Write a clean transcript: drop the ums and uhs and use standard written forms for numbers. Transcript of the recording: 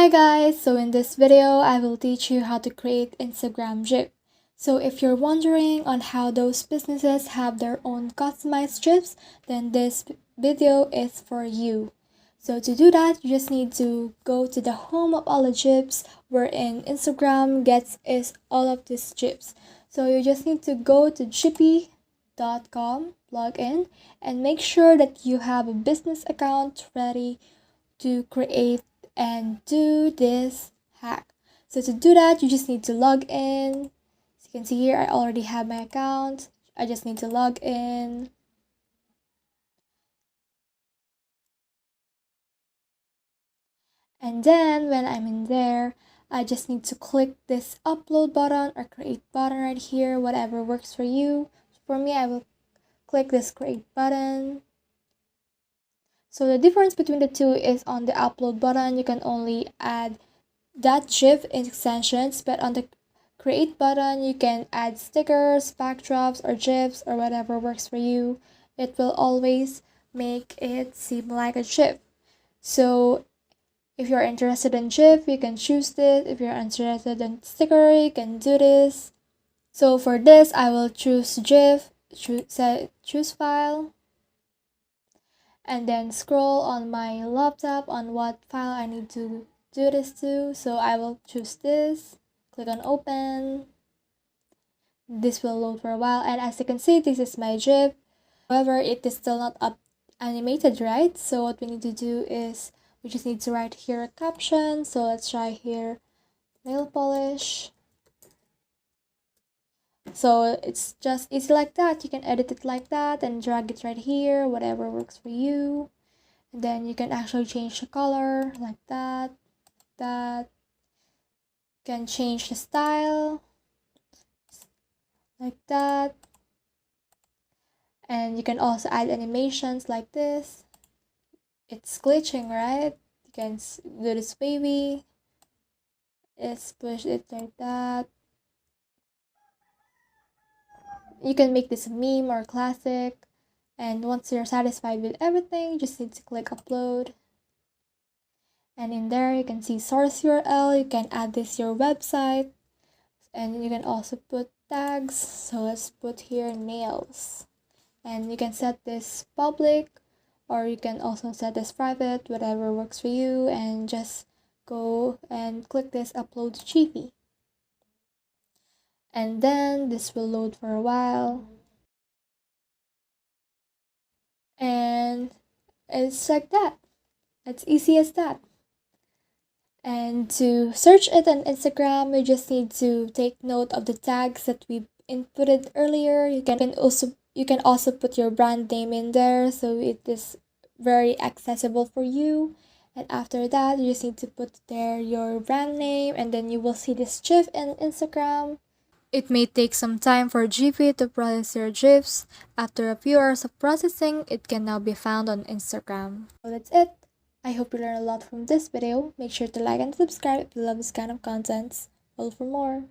Hi guys, so in this video I will teach you how to create Instagram GIF. So if you're wondering on how those businesses have their own customized GIFs, then this video is for you. So to do that, you just need to go to the home of all the GIFs, wherein Instagram gets is all of these GIFs. So you just need to go to giphy.com, log in, and make sure that you have a business account ready to create and do this hack. So to do that, you just need to log in. As you can see here, I already have my account. I just need to log in. And then when I'm in there, I just need to click this upload button or create button right here, whatever works for you. For me, I will click this create button. So the difference between the two is on the upload button, you can only add that GIF extensions, but on the create button you can add stickers, backdrops, or GIFs, or whatever works for you. It will always make it seem like a GIF. So if you're interested in GIF, you can choose this. If you're interested in sticker, you can do this. So for this, I will choose GIF, choose file, and then scroll on my laptop on what file I need to do this to. So I will choose this, click on open. This will load for a while, and as you can see, this is my GIF. However, it is still not up animated, right? So what we need to do is we just need to write here a caption. So let's try here nail polish. So it's just easy like that. You can edit it like that and drag it right here, whatever works for you. And then you can actually change the color like that. You can change the style like that. And you can also add animations like this. It's glitching, right? You can do this wavy. Let's push it like that. You can make this a meme or classic. And once you're satisfied with everything, you just need to click upload. And in there you can see source URL. You can add this your website, and you can also put tags. So let's put here nails, and you can set this public, or you can also set this private, whatever works for you. And just go and click this upload to Giphy, and then this will load for a while. And it's like that. It's easy as that. And to search it on Instagram, you just need to take note of the tags that we inputted earlier. You can also put your brand name in there, so it is very accessible for you. And after that, you just need to put there your brand name, and then you will see this GIF in Instagram. It may take some time for Giphy to process your GIFs. After a few hours of processing, it can now be found on Instagram. So that's it. I hope you learned a lot from this video. Make sure to like and subscribe if you love this kind of content. Follow for more.